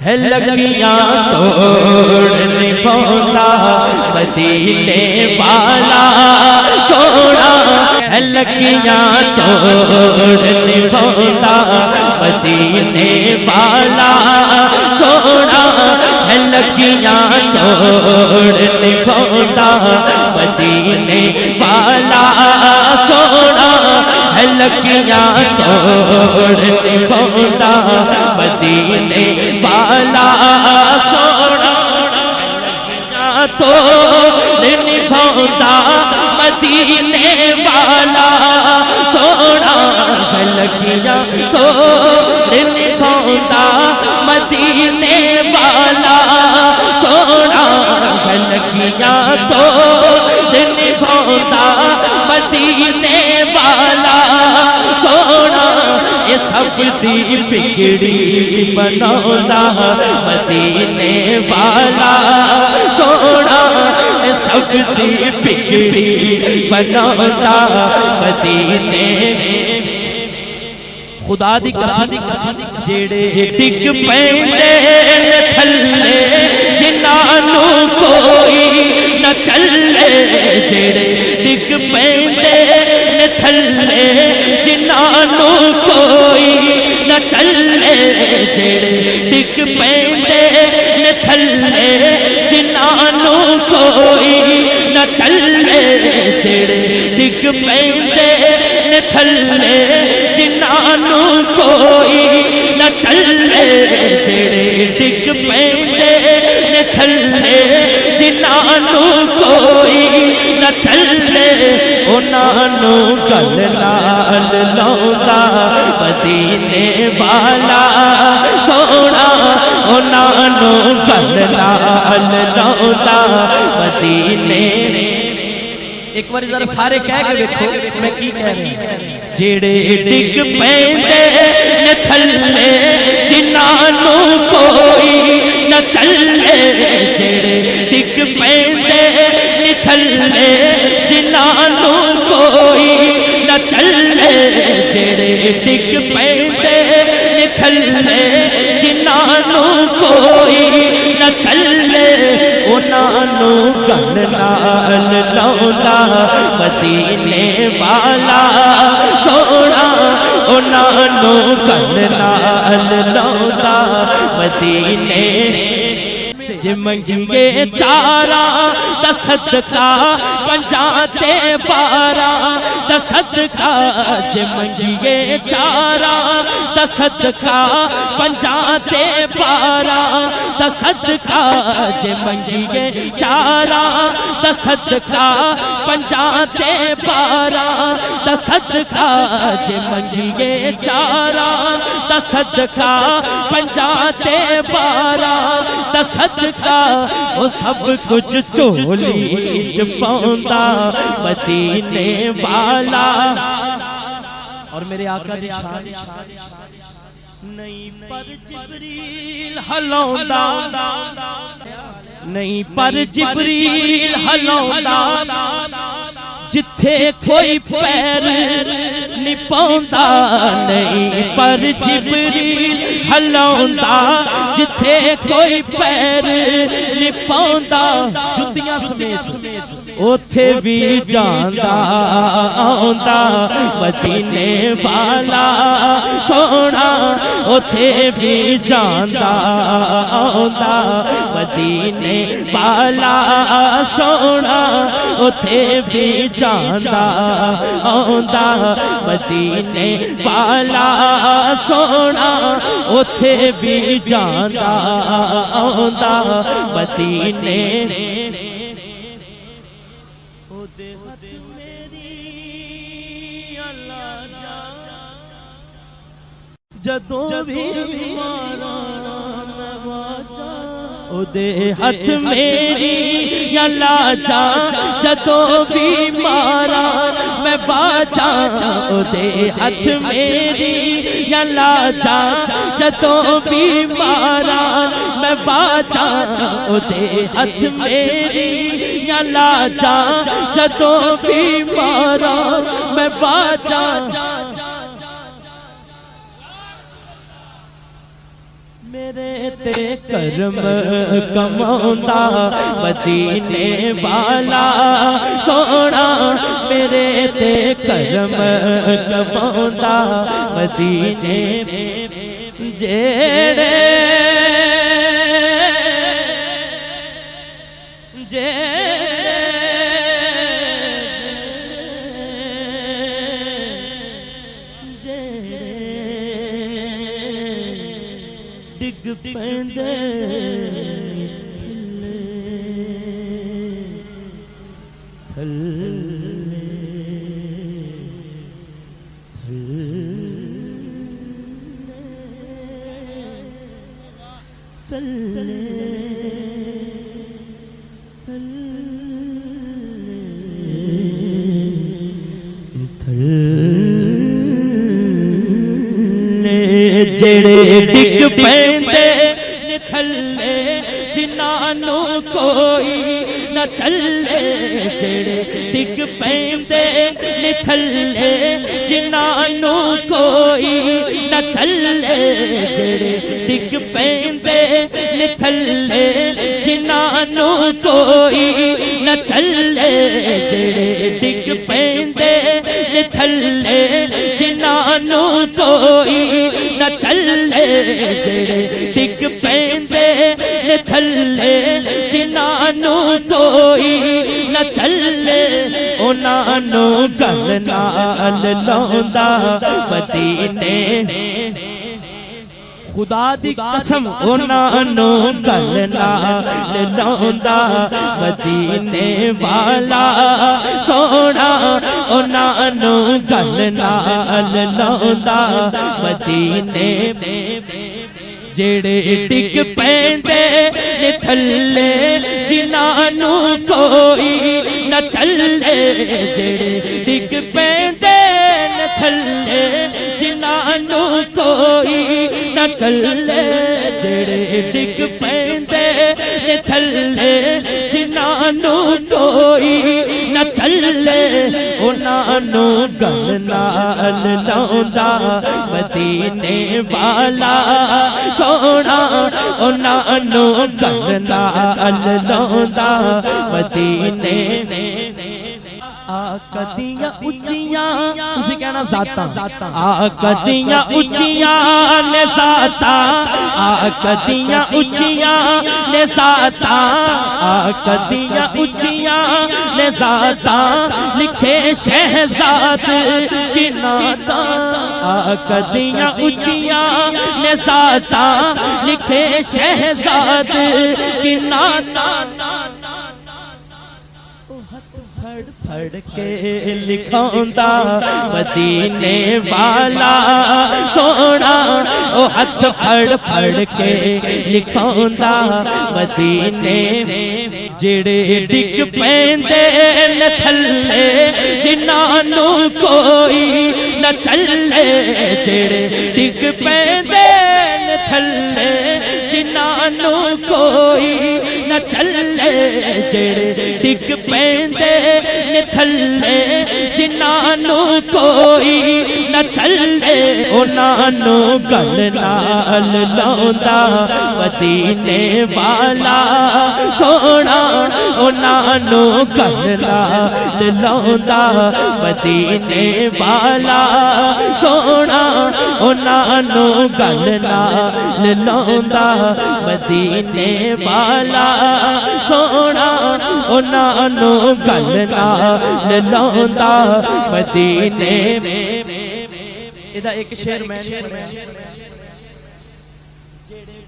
ہے لکیاں توڑنے پہنچا مدینے والا سونا ہے لکیاں توڑنے پہنچا مدینے والا سونا ہے لکیاں توڑنے پہنچا مدینے والا سونا ہے لکیاں توڑنے پہنچا مدینے والا سونا توڑنے پہنچا مدینے والا سونا ہے لکیاں توڑنے پہنچا مدینے والا سونا ہے لکیاں توڑنے پہنچا مدینے والا سونا یہ سب سی بگڑی بنولا مدینے والا سونا یہ سب سی بگڑی بنولا مدینے خدا دی قسم جیڑے ڈگ پیندے تھلے جنہاں نوں کوئی نہ چلے جیڑے ڈگ پیندے تھلے جنہاں نوں کوئی نہ چلے جیڑے ڈگ پیندے تھلے جنہاں نوں کوئی نہ چلے جیڑے ڈگ پیندے تھلے جنہاں نوں کوئی نہ چلے جیڑے ڈگ پیندے تھلے جنہاں نوں کوئی نہ چلے انہاں نوں گل نال لاؤندا مدینے والا سونا انہاں نوں گل نال لاؤندا مدینے ایک بار ذرا سارے کہہ کے دیکھو میں کی کہہ رہا ہوں جیڑے ڈگ پیندے تھلے جنہاں نوں کوئی نہ چلے جیڑے ڈگ پیندے تھلے جنہاں نوں کوئی نہ چلے جیڑے ڈگ پیندے تھلے جنہاں نوں کوئی نہ چلے انہاں نوں گل نال لاؤندا مدینے والا سونا انہاں نوں گل نال لاؤندا مدینے جے منگے چارا دا صدقہ پنجاں تے باراں دا صدقہ جے منگے چارا دا صدقہ پنجاں تے باراں دا صدقہ جے منگے چارا دا صدقہ پنجاں تے باراں دا صدقہ جے منگے چارا دا صدقہ پنجاں تے باراں دا صدقہ وہ سب کچھ چولی چ پاؤندا مدینے والا اور میرے آقا دی شان نہیں پر جبریل ہلاوندا نہیں پر جبریل ہلاوندا جتھے کوئی پیر نہیں پاؤندا نہیں پر جبریل ہلاوندا جتھے کوئی پیر نہیں پاؤندا جتیاں سمیت اوتھے بھی جاندا آوندا مدینے والا سونا اوتھے بھی جاندا آوندا مدینے والا سونا اوتھے بھی جاندا آوندا مدینے والا سونا اوتھے بھی جاندا آوندا مدینے جدوں بھی مارا او دے ہاتھ میری یا لاجا جدوں بھی مارا میں باجا او دے ہاتھ میری یا لاجا جدوں بھی مارا میں باجا او دے ہاتھ میری یا لاجا جدوں بھی مارا میں باجا میرے تے کرم کماؤندا مدینے والا سونا میرے تے کرم کماؤندا مدینے جیڑے ڈگ پیندے جڑے ڈگ پیندے تھلے جنہاں کوئی نہ چلے جڑے ڈگ پیندے تھلے جنہاں کوئی نہ چلے جڑے ڈگ پیندے تھلے جنہاں کوئی نہ چلے جڑے ڈگ پیندے تھلے جنہاں کوئی نہ چلے جڑے ڈگ پیندے تھلے جنہاں کوئی نہ چلے انہاں نوں گل نال لاوندا مدینے خدا دی قسم انہاں نوں گل نال لاوندا مدینے والا سونا انہاں نوں گل نال لاوندا مدینے جڑے ڈگ پیندے تھلے جنہاں کوئی نہ چلے جڑے ڈگ پیندے تھلے جنہاں کوئی نہ چلے جڑے ڈگ پیندے تھلے جنہاں کوئی نہ چلے انہاں نوں گل نال لاوندا مدینے والا سونا انہاں نوں گل نال لاوندا مدینے آقا دیاں اچیاں تسی کہنا ذاتاں آقا دیاں اچیاں نے ذاتاں آقا دیاں اچیاں نے ذاتاں آقا دیاں اچیاں نے ذاتاں لکھے شہزاد کی نعتاں آقا دیاں اچیاں نے ذاتاں لکھے شہزاد کی نعتاں پھڑ کے لکھاوندا مدینے والا سونا او ہاتھ پھڑ کے لکھاوندا مدینے جڑے ڈگ پیندے تھلے جنہاں کوئی نہ چلے جڑے ڈگ پیندے تھلے جنہاں کوئی نہ چلے جڑے ڈگ پیندے تھلے جنہاں کوئی نہ چلے انہاں نوں گل نال لاوندا مدینے والا سونا انہاں نوں گل نال لاوندا مدینے والا سونا انہاں نوں گل نال لاوندا مدینے والا سونا انہاں نوں گل نال لاوندا مدینے ایدا ایک شعر میں جڑے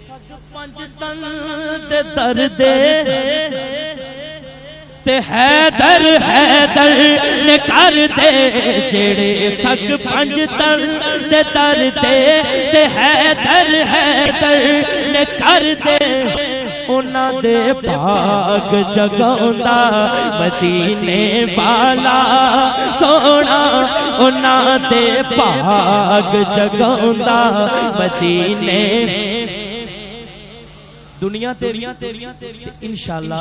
سگ پنج تن تے دردے تے حیدر نے کر دے جڑے سگ پنج تن تے دردے تے حیدر نے کر دے انہاں دے پاک جگاوندا مدینے والا سونا انہاں دے پاک جگاوندا مدینے دنیا تیری انشاءاللہ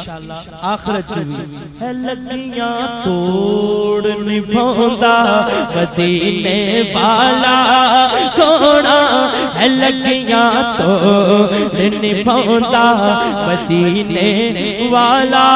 آخرت بھی ہے لگیاں توڑ نبھوندا مدینے والا سونا ہے لگیاں توڑ نبھوندا مدینے والا